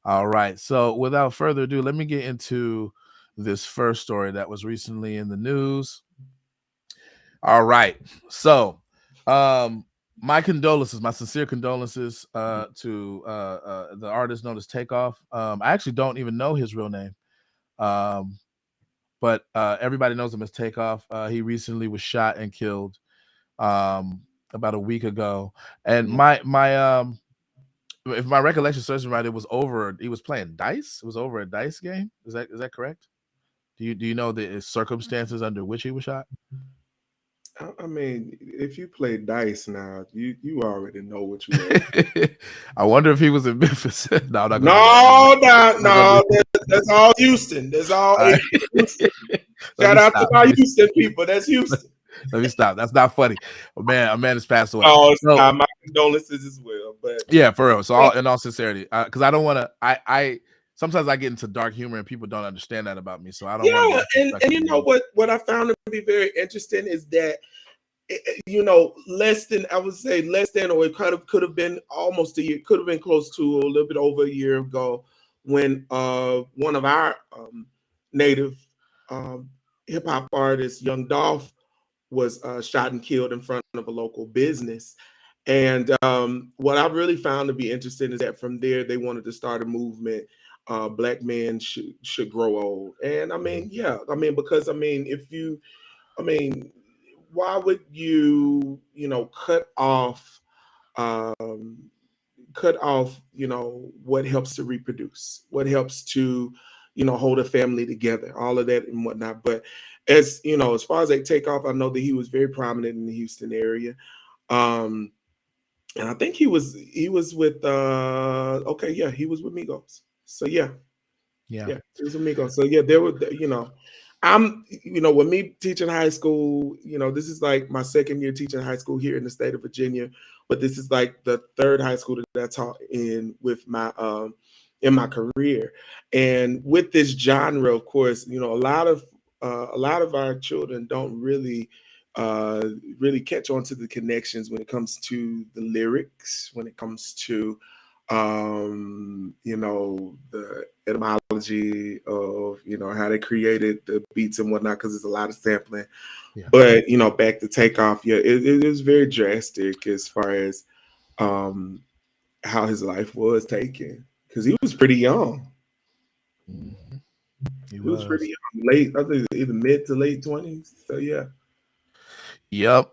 All right. So without further ado, let me get into this first story that was recently in the news. All right. So, um, my condolences, my sincere condolences to the artist known as Takeoff. I actually don't even know his real name. Um, but everybody knows him as Takeoff. He recently was shot and killed about a week ago. And my if my recollection serves me right, it was over. He was playing dice. It was over a dice game. Is that correct? Do you know the circumstances under which he was shot? I mean, if you play dice now, you already know what you are. I wonder if he was in Memphis. No, I'm not gonna do that. No, no, I'm not gonna no. do. That's all Houston. That's all All right. Houston. Let Shout me out to stop. my Houston people. That's Houston. Let me stop. That's not funny. A man has passed away. Oh, it's So not. My condolences as well. But yeah, for real. So yeah, in all sincerity, because I don't want to. I sometimes I get into dark humor and people don't understand that about me. So I don't want to be yeah, and disrespectful you to know him. what I found to be very interesting is that less than I would say less than, or it could have been almost a year, could have been close to a little bit over a year ago, when one of our native um, hip hop artists, Young Dolph, was shot and killed in front of a local business. And what I really found to be interesting is that from there they wanted to start a movement. Black men should grow old, and I Mhm. mean, yeah, I mean, because I mean, if you I mean, why would you um, cut off, what helps to reproduce, what helps to, hold a family together, all of that and whatnot. But as far as they take off, I know that he was very prominent in the Houston area. Um, and I think he was with okay, yeah, he was with Migos. So yeah, Yeah. yeah, it was amigo. So yeah, there were, with me teaching high school, this is like my second year teaching high school here in the state of Virginia, but this is like the third high school that I taught in my career. And with this genre, of course, a lot of our children don't uh really catch on to the connections when it comes to the lyrics, when it comes to the etymology of how they created the beats and whatnot, because there's a lot of sampling. Yeah. But back to Takeoff, yeah, it is very drastic as far as um how his life was taken, because he was pretty young. Mhm. He He was pretty was. young, late, I think either mid to late 20s. So yeah. Yep.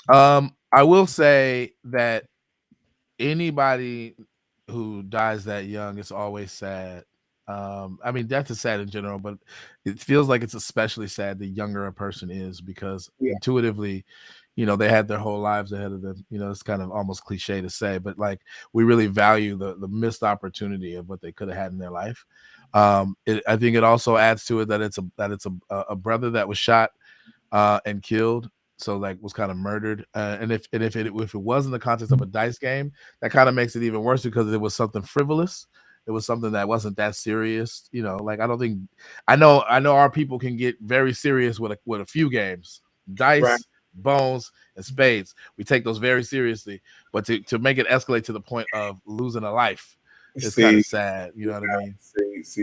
I will say that anybody who dies that young is always sad. I mean, death is sad in general, but it feels like it's especially sad the younger a person is because Yeah. intuitively, they had their whole lives ahead of them. It's kind of almost cliche to say, but like we really value the missed opportunity of what they could have had in their life. I think it also adds to it that it's a brother that was shot and killed, so like was kind of murdered. And if it was in the context of a dice game, that kind of makes it even worse because it was something frivolous. It was something that wasn't that serious. Like I don't think I know our people can get very serious with a few games, Right. dice, bones, and spades. We take those very seriously, but to make it escalate to the point of losing a life is kind See, of sad. You know what I mean?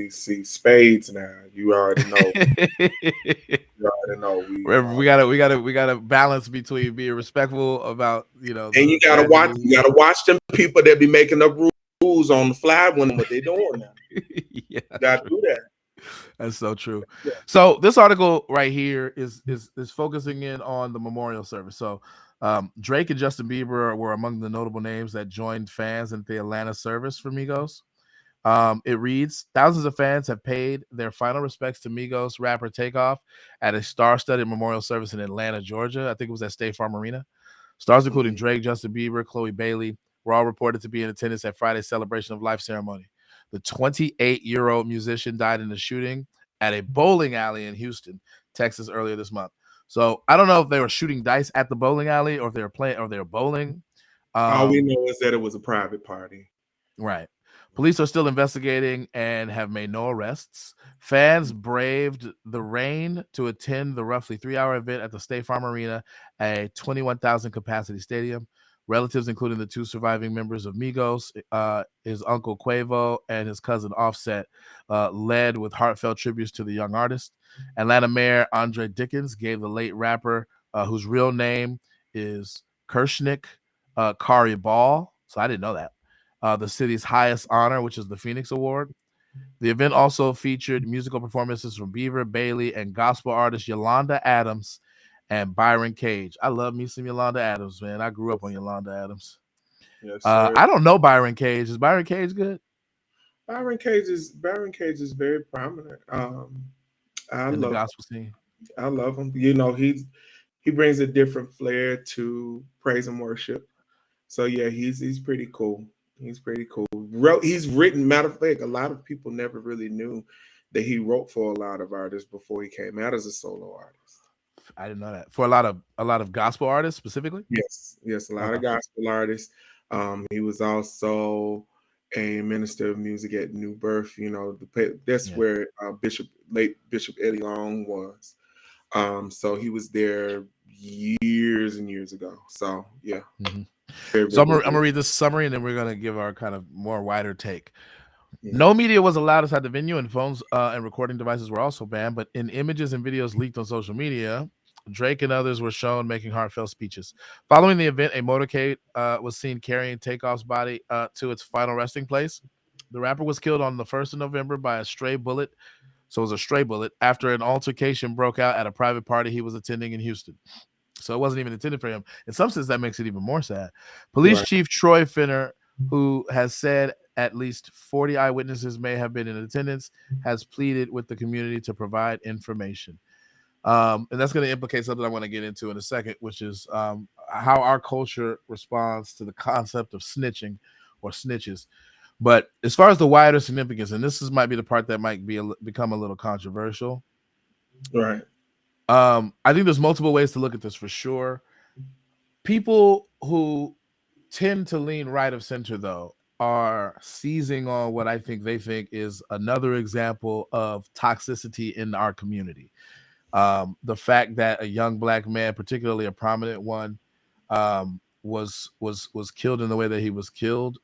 see, spades now. You already know. You already know. we gotta balance between being respectful about And you the gotta watch. tragedy. You gotta watch them people that be making up rules on the fly when what they doing now. Yeah, You gotta true. do that. That's so true. Yeah. So this article right here is focusing in on the memorial service. So Drake and Justin Bieber were among the notable names that joined fans at the Atlanta service for Migos. It reads, thousands of fans have paid their final respects to Migos rapper Takeoff at a star-studded memorial service in Atlanta, Georgia. I think it was at State Farm Arena. Stars including Mhm. Drake, Justin Bieber, Chloe Bailey were all reported to be in attendance at Friday's celebration of life ceremony. The 28-year-old musician died in a shooting at a bowling alley in Houston, Texas, earlier this month. So I don't know if they were shooting dice at the bowling alley or if they were playing or they were bowling. All we Um, know is that it was a private party. Right. Police are still investigating and have made no arrests. Fans braved the rain to attend the roughly 3-hour event at the State Farm Arena, a 21,000 capacity stadium. Relatives, including the two surviving members of Migos, his uncle Quavo, and his cousin Offset, led with heartfelt tributes to the young artist. Atlanta Mayor Andre Dickens gave the late rapper, whose real name is Kershnik Kari Ball, so I didn't know that, the city's highest honor, which is the Phoenix Award. The event also featured musical performances from Beaver, Bailey, and gospel artist Yolanda Adams and Byron Cage. I love me some Yolanda Adams, man. I grew up on Yolanda Adams. Yes, sir. I don't know Byron Cage. Is Byron Cage good Byron Cage is very prominent. I in the love gospel scene? I love him. You know, he brings a different flair to praise and worship. So yeah, he's pretty cool. He's pretty cool. He's written. Matter of fact, a lot of people never really knew that he wrote for a lot of artists before he came out as a solo artist. I didn't know that. For a lot of gospel artists specifically. Yes, yes, a lot Okay. of gospel artists. He was also a minister of music at New Birth. You know, that's Yeah. where late Bishop Eddie Long was. So he was there years and years ago. So yeah, Mm-hmm. very, So very I'm good. gonna read this summary, and then we're gonna give our kind of more wider take. Yeah. No media was allowed inside the venue, and phones and recording devices were also banned. But in images and videos leaked on social media, Drake and others were shown making heartfelt speeches. Following the event, a motorcade was seen carrying Takeoff's body to its final resting place. The rapper was killed on the 1st of November by a stray bullet. So it was a stray bullet after an altercation broke out at a private party he was attending in Houston. So it wasn't even intended for him. In some sense, that makes it even more sad. Police Right. Chief Troy Finner, who has said at least 40 eyewitnesses may have been in attendance, has pleaded with the community to provide information. And that's going to implicate something I want to get into in a second, which is how our culture responds to the concept of snitching or snitches. But as far as the wider significance, and might be the part that might become a little controversial. Right. I think there's multiple ways to look at this for sure. People who tend to lean right of center, though, are seizing on what I think they think is another example of toxicity in our community. The fact that a young black man, particularly a prominent one, was killed in the way that he was killed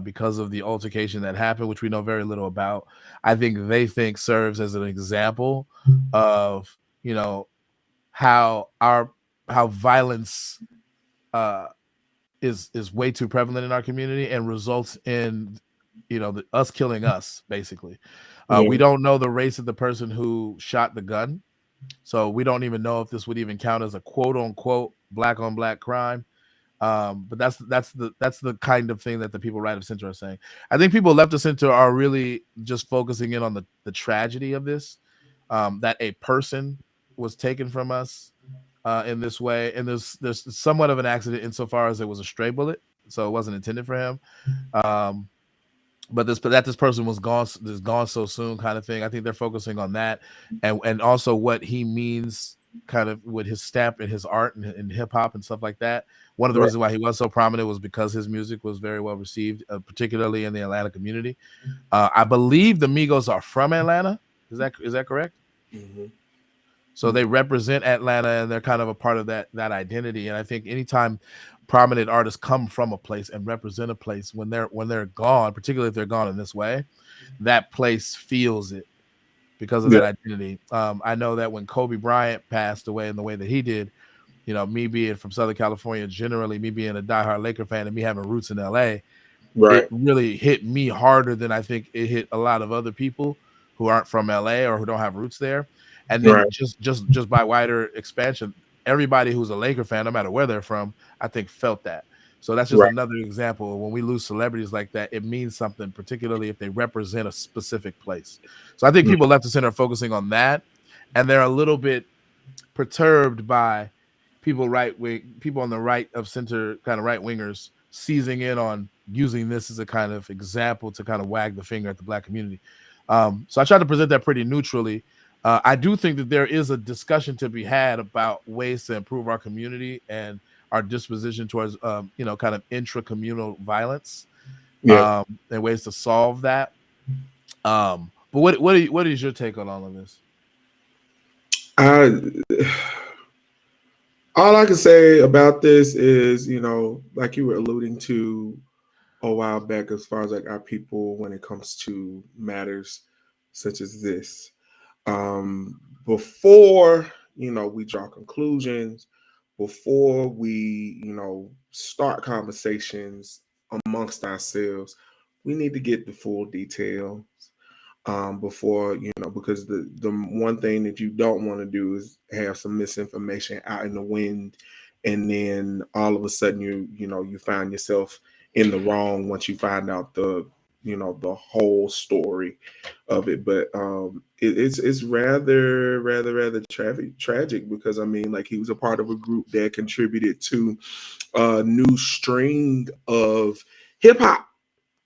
because of the altercation that happened, which we know very little about. I think they think serves as an example of, you know, how how violence uh, is way too prevalent in our community and results in, you know, us killing us basically. We Yeah. don't know the race of the person who shot the gun, so we don't even know if this would even count as a quote unquote black on black crime. But that's the kind of thing that the people right of center are saying. I think people left of center are really just focusing in on the tragedy of this, that a person was taken from us in this way, and there's somewhat of an accident insofar as it was a stray bullet, so it wasn't intended for him. Um, but this person was gone so soon, kind of thing. I think they're focusing on that, and also what he means, kind of with his stamp and his art and hip hop and stuff like that. One of the Right. reasons why he was so prominent was because his music was very well received, particularly in the Atlanta community. I believe the Migos are from Atlanta. Is that correct? Hmm. So they represent Atlanta, and they're kind of a part of that identity. And I think anytime prominent artists come from a place and represent a place, when they're gone, particularly if they're gone in this way, that place feels it because of Yeah. that identity. I know that when Kobe Bryant passed away in the way that he did, you know, me being from Southern California, generally me being a diehard Laker fan and me having roots in LA, it Right. really hit me harder than I think it hit a lot of other people who aren't from LA or who don't have roots there. And then Right. just by wider expansion, everybody who's a Laker fan, no matter where they're from, I think felt that. So that's just Right. another example. When we lose celebrities like that, it means something, particularly if they represent a specific place. So I think Mm. people left of center are focusing on that, and they're a little bit perturbed by people on the right of center, kind of right wingers, seizing in on using this as a kind of example to kind of wag the finger at the black community. So I try to present that pretty neutrally. I do think that there is a discussion to be had about ways to improve our community and our disposition towards, kind of intra-communal violence, Yeah. and ways to solve that. But what is your take on all of this? I All I can say about this is, like you were alluding to a while back, as far as like our people when it comes to matters such as this. Before we draw conclusions, before we start conversations amongst ourselves, we need to get the full details, before because the one thing that you don't want to do is have some misinformation out in the wind, and then all of a sudden you find yourself in the wrong once you find out the whole story of it. But it's rather tragic, because I mean, like, he was a part of a group that contributed to a new string of hip hop,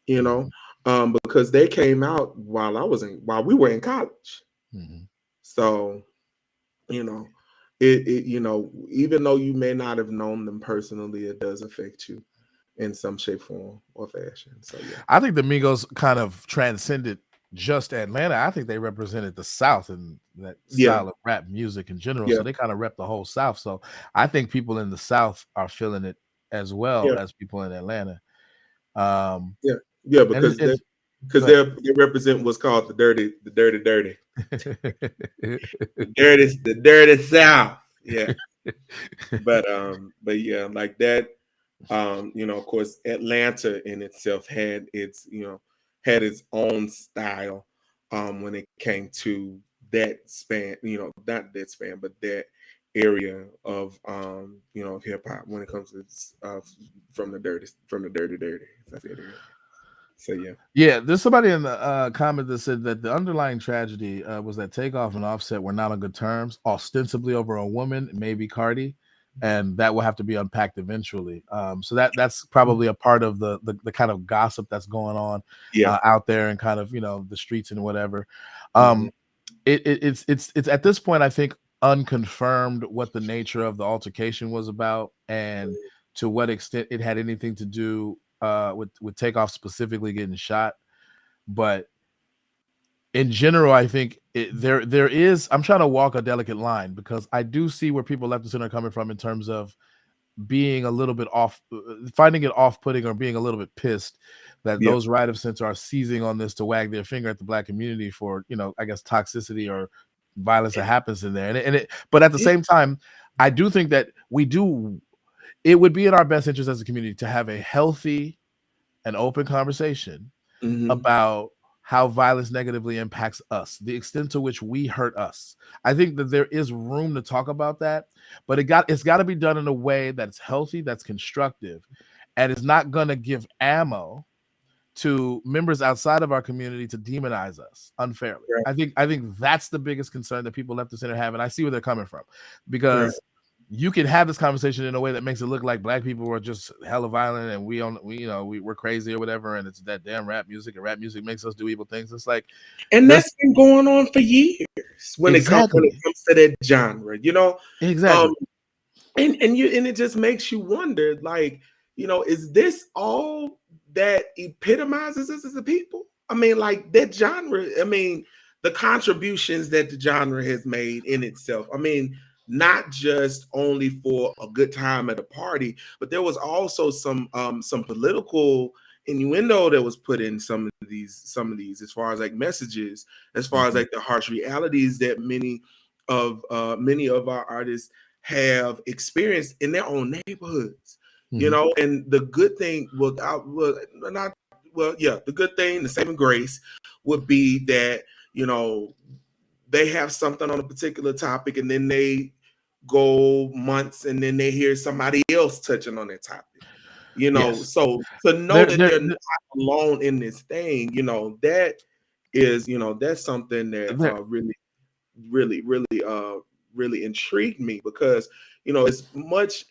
you know, Mhm, because they came out while we were in college. mhm. So, you know, it even though you may not have known them personally, it does affect you in some shape, form, or fashion. So yeah, I think the Migos kind of transcended just Atlanta. I think they represented the South and that yeah, style of rap music in general. yeah, So they kind of rep the whole South. So I think people in the South are feeling it as well yeah, as people in Atlanta. Um, yeah, yeah, and because they it's because good. they represent what's called the dirty South. Yeah, but yeah, like that. Of course, Atlanta in itself had its own style, when it came to that span, not that span, but that area of hip hop, when it comes to from the dirty. As I said earlier. So yeah. Yeah, there's somebody in the comment that said that the underlying tragedy was that Takeoff and Offset were not on good terms, ostensibly over a woman, maybe Cardi, and that will have to be unpacked eventually. So that's probably a part of the kind of gossip that's going on Yeah. out there and kind of the streets and whatever. Hmm. Um, it's at this point I think unconfirmed what the nature of the altercation was about and to what extent it had anything to do with Takeoff specifically getting shot. But in general, I think there is. I'm trying to walk a delicate line because I do see where people left the center are coming from in terms of being a little bit off, finding it off-putting or being a little bit pissed that Yeah. those right of center are seizing on this to wag their finger at the black community for I guess toxicity or violence that happens in there. But at the Yeah. same time, I do think that we do. It would be in our best interest as a community to have a healthy and open conversation Hmm. about how violence negatively impacts us, the extent to which we hurt us. I think that there is room to talk about that, but it's got to be done in a way that's healthy, that's constructive, and is not going to give ammo to members outside of our community to demonize us unfairly. Right. I think that's the biggest concern that people left the center have, and I see where they're coming from, Right. because you can have this conversation in a way that makes it look like black people are just hella violent and we're crazy or whatever, and it's that damn rap music, and rap music makes us do evil things. It's like And there's that's been going on for years when it exactly, comes to that genre. Um, exactly, and it just makes you wonder, like, is this all that epitomizes us as a people? I mean, like, that genre, I mean, the contributions that the genre has made in itself, I mean, not just only for a good time at a party, but there was also some political innuendo that was put in some of these, as far as like messages, as far as mhm, like the harsh realities that many of our artists have experienced in their own neighborhoods. mhm, And the good thing, not well, yeah, the good thing, the saving grace, would be that they have something on a particular topic, and then they go months, and then they hear somebody else touching on that topic. yes, So to know there that there they're not alone in this thing, that's something that there really intrigued me, because as much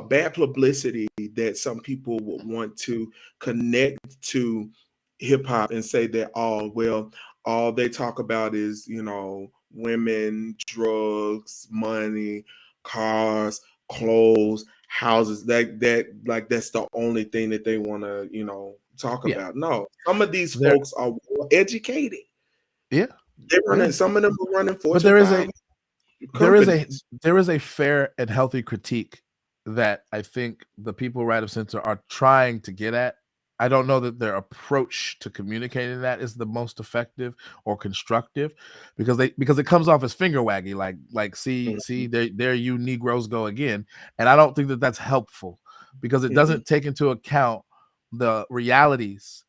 bad publicity that some people would want to connect to hip hop and say that, oh well, all they talk about is women, drugs, money, cars, clothes, houses, like that's the only thing that they want to talk yeah, about. No, some of these there folks are well educated. yeah, They're yeah, running. Some of them are running but Fortune there is a 5. there is a companies. there is a fair and healthy critique that I think the people right of center are trying to get at. I don't know that their approach to communicating that is the most effective or constructive, because it comes off as finger waggy, like see, Mhm, there you Negroes go again, and I don't think that that's helpful, because it mhm, doesn't take into account the realities,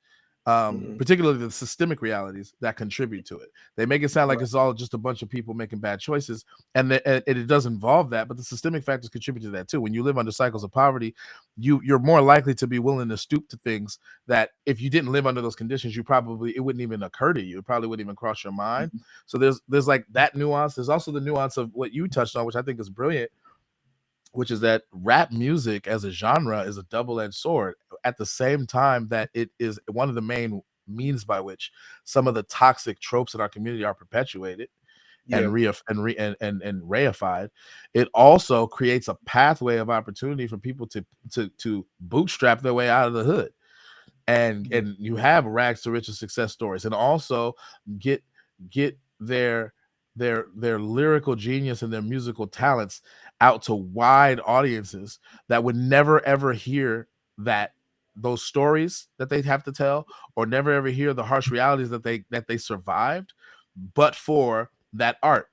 mhm. particularly the systemic realities that contribute to it. They make it sound like Right. it's all just a bunch of people making bad choices, and it does involve that, but the systemic factors contribute to that too. When you live under cycles of poverty, you're more likely to be willing to stoop to things that, if you didn't live under those conditions, you probably, it wouldn't even occur to you. It probably wouldn't even cross your mind. Mhm. So there's like that nuance. There's also the nuance of what you touched on, which I think is brilliant, which is that rap music as a genre is a double-edged sword, at the same time that it is one of the main means by which some of the toxic tropes in our community are perpetuated and Yeah. and reified. It also creates a pathway of opportunity for people to bootstrap their way out of the hood, and you Mhm. have rags to riches success stories, and also get get their lyrical genius and their musical talents out to wide audiences that would never ever hear that those stories that they have to tell, or never ever hear the harsh realities that they survived, but for that art.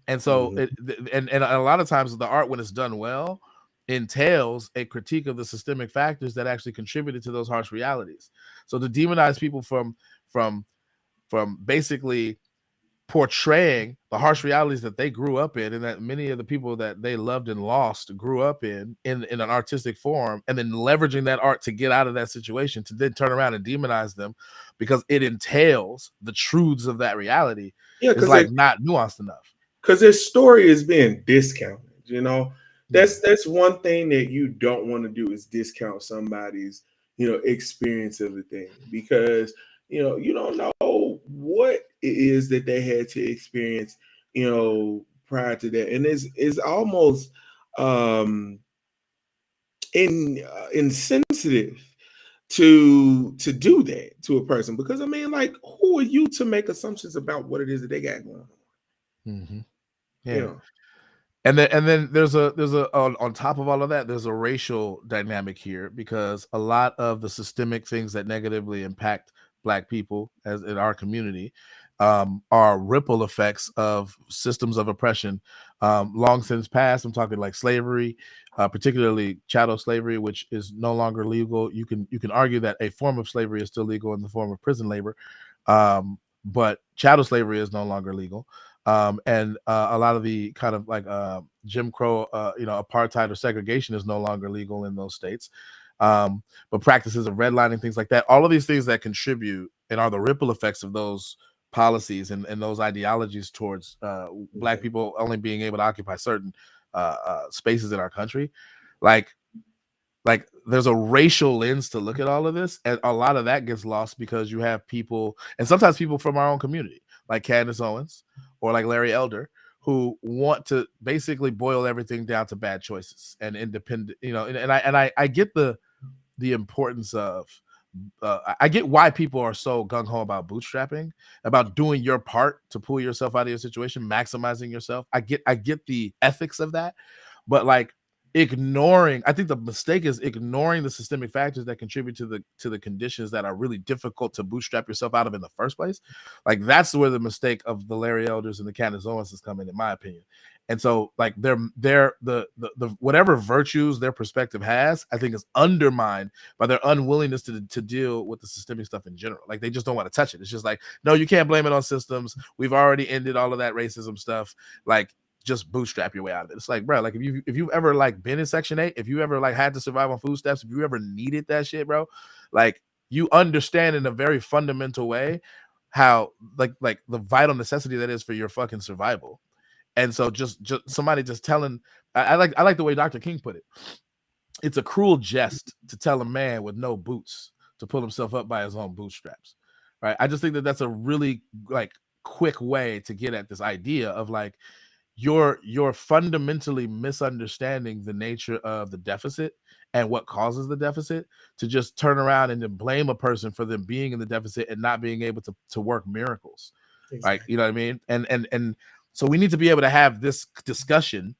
And so Mhm. and a lot of times the art, when it's done well, entails a critique of the systemic factors that actually contributed to those harsh realities. So to demonize people from basically portraying the harsh realities that they grew up in, and that many of the people that they loved and lost grew up in an artistic form, and then leveraging that art to get out of that situation, to then turn around and demonize them because it entails the truths of that reality, Yeah, is because like not nuanced enough. their story is being discounted. You know, Yeah. that's one thing that you don't want to do is discount somebody's experience of the thing, because you don't know what it is that they had to experience prior to that, and it's almost um insensitive to do that to a person, because I mean, like, who are you to make assumptions about what it is that they got going on? Hmm. You Yeah. know. And then there's a on top of all of that, there's a racial dynamic here, because a lot of the systemic things that negatively impact Black people as in our community, are ripple effects of systems of oppression, long since past. I'm talking like slavery, particularly chattel slavery, which is no longer legal. You can argue that a form of slavery is still legal in the form of prison labor, but chattel slavery is no longer legal. And a lot of the kind of like Jim Crow, apartheid or segregation is no longer legal in those states. But practices of redlining, things like that, all of these things that contribute and are the ripple effects of those policies and those ideologies towards Black Okay. people only being able to occupy certain spaces in our country. Like, there's a racial lens to look at all of this, and a lot of that gets lost because you have people, and sometimes people from our own community, like Candace Owens or like Larry Elder, who want to basically boil everything down to bad choices and independent, and I get the importance of, I get why people are so gung ho about bootstrapping, about doing your part to pull yourself out of your situation, maximizing yourself. I get the ethics of that, but like, I think the mistake is ignoring the systemic factors that contribute to the conditions that are really difficult to bootstrap yourself out of in the first place. Like, that's where the mistake of the Larry Elders and the Candace Owens is coming, in my opinion. And so, like, they're the whatever virtues their perspective has, I think, is undermined by their unwillingness to deal with the systemic stuff in general. Like, they just don't want to touch it. It's just like, no, you can't blame it on systems. We've already ended all of that racism stuff. Like, just bootstrap your way out of it. It's like, bro, like, if you've ever like been in Section 8, if you ever like had to survive on food stamps, if you ever needed that shit, bro, like, you understand in a very fundamental way how, like the vital necessity that is for your fucking survival. And so, just somebody just telling, I like the way Dr. King put it. It's a cruel jest to tell a man with no boots to pull himself up by his own bootstraps, right? I just think that that's a really like quick way to get at this idea of like, you're fundamentally misunderstanding the nature of the deficit and what causes the deficit, to just turn around and then blame a person for them being in the deficit and not being able to work miracles, right? Exactly. You know what I mean? And So we need to be able to have this discussion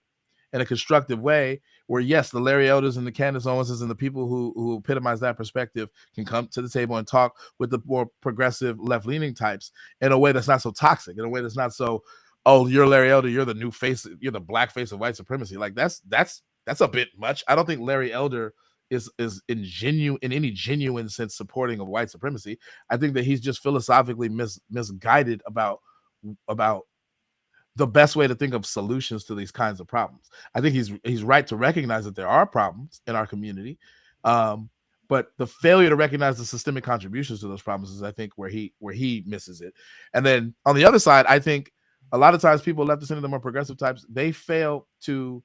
in a constructive way where, yes, the Larry Elders and the Candace Owenses and the people who epitomize that perspective can come to the table and talk with the more progressive left-leaning types in a way that's not so toxic, in a way that's not so, oh, you're Larry Elder, you're the new face, you're the black face of white supremacy. Like that's a bit much. I don't think Larry Elder is in any genuine sense supporting of white supremacy. I think that he's just philosophically misguided about the best way to think of solutions to these kinds of problems. I think he's right to recognize that there are problems in our community, um, but the failure to recognize the systemic contributions to those problems is, I think, where he misses it. And then on the other side, I think a lot of times people left of center, the more progressive types, they fail to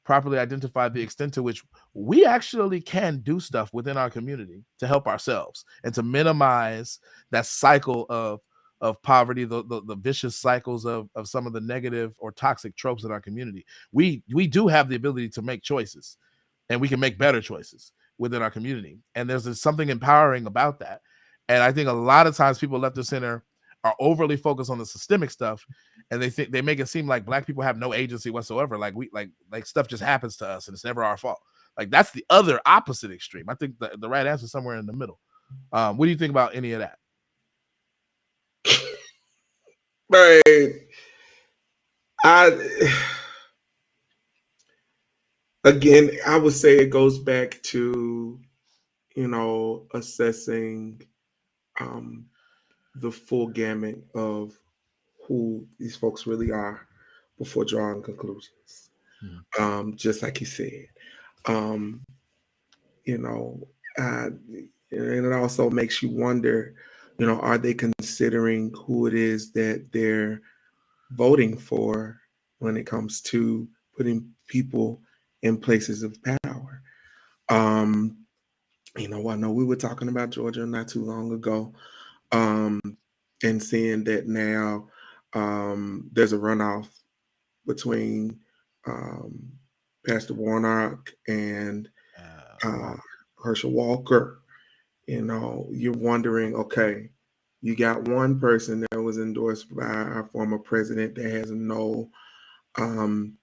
properly identify the extent to which we actually can do stuff within our community to help ourselves and to minimize that cycle of poverty, the vicious cycles of some of the negative or toxic tropes in our community. We do have the ability to make choices, and we can make better choices within our community. And there's something empowering about that. And I think a lot of times people left of center are overly focused on the systemic stuff, and they make it seem like black people have no agency whatsoever. Like like stuff just happens to us and it's never our fault. Like that's the other opposite extreme. I think the right answer is somewhere in the middle. What do you think about any of that? Right. I again, I would say it goes back to, assessing um, the full gamut of who these folks really are before drawing conclusions. Hmm. Just like you said, um, you know, and it also makes you wonder, are they considering who it is that they're voting for when it comes to putting people in places of power? Um, I know we were talking about Georgia not too long ago, um, and seeing that now there's a runoff between um, Pastor Warnock and uh, Walker. Herschel Walker. You're wondering, okay, you got one person that was endorsed by our former president that has no um,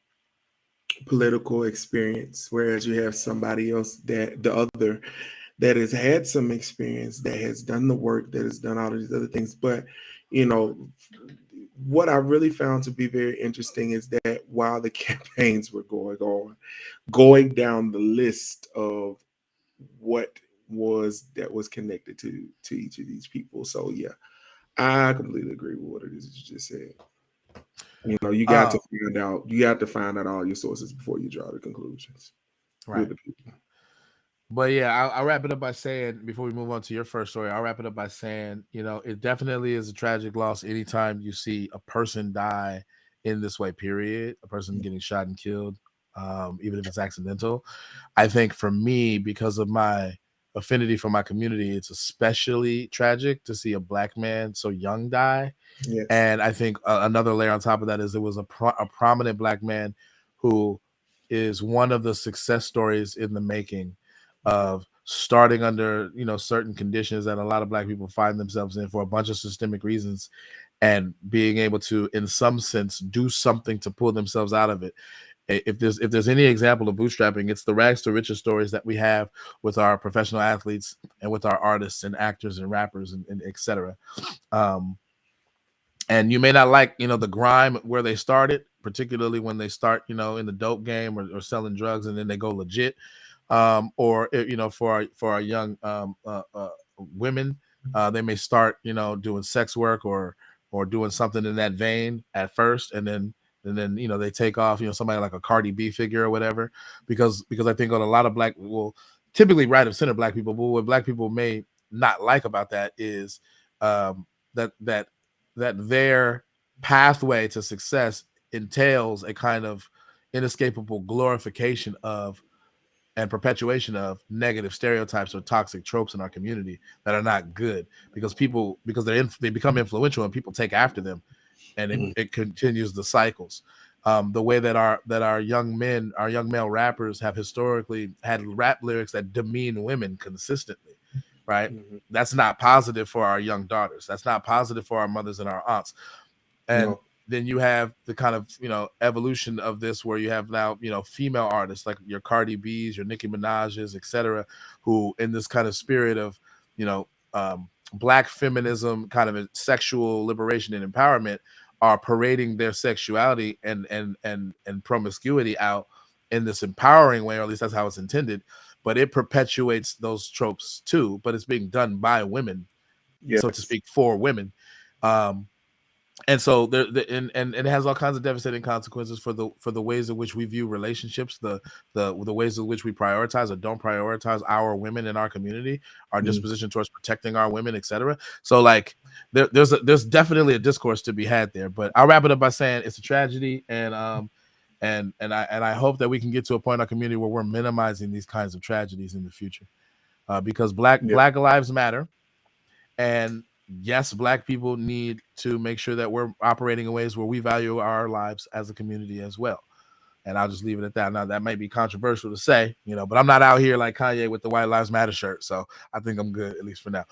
political experience, whereas you have somebody else, that the other, that has had some experience, that has done the work, that has done all of these other things. But you know, what I really found to be very interesting is that while the campaigns were going on, going down the list of what was connected to each of these people. So yeah, I completely agree with what it is that you just said. You got Um, to find out all your sources before you draw the conclusions with right. the people. But yeah, I'll wrap it up by saying, before we move on to your first story, I'll wrap it up by saying, it definitely is a tragic loss anytime you see a person die in this way, period. A person getting shot and killed, even if it's accidental. I think for me, because of my affinity for my community, it's especially tragic to see a black man so young die. Yes. And I think another layer on top of that is there was a prominent black man who is one of the success stories in the making of starting under certain conditions that a lot of black people find themselves in for a bunch of systemic reasons, and being able to, in some sense, do something to pull themselves out of it. If there's any example of bootstrapping, it's the rags to riches stories that we have with our professional athletes and with our artists and actors and rappers and etc. Um, and you may not like the grime where they started, particularly when they start in the dope game, or selling drugs, and then they go legit, or for our young women, they may start doing sex work, or doing something in that vein at first, and then they take off, somebody like a Cardi B figure or whatever, because I think on a lot of black, well, typically right of center black people, but what black people may not like about that is that their pathway to success entails a kind of inescapable glorification of and perpetuation of negative stereotypes or toxic tropes in our community that are not good, because they become influential and people take after them, and Mhm. it continues the cycles. The way that our young men, our young male rappers, have historically had rap lyrics that demean women consistently, right? Mhm. That's not positive for our young daughters. That's not positive for our mothers and our aunts. And No. then you have the kind of, evolution of this, where you have now, female artists like your Cardi B's, your Nicki Minaj's, etc., who, in this kind of spirit of, you know black feminism, kind of a sexual liberation and empowerment, are parading their sexuality and promiscuity out in this empowering way, or at least that's how it's intended. But it perpetuates those tropes too, but it's being done by women, so to Yes. speak, for women. um and so and it has all kinds of devastating consequences for the ways in which we view relationships, the ways in which we prioritize or don't prioritize our women in our community, our Mm. disposition towards protecting our women, etc. So, like, there's definitely a discourse to be had there. But I'll wrap it up by saying it's a tragedy, and I hope that we can get to a point in our community where we're minimizing these kinds of tragedies in the future, because Yeah. black lives matter. And yes, black people need to make sure that we're operating in ways where we value our lives as a community as well. And I'll just leave it at that. Now, that might be controversial to say, but I'm not out here like Kanye with the White Lives Matter shirt. So I think I'm good, at least for now.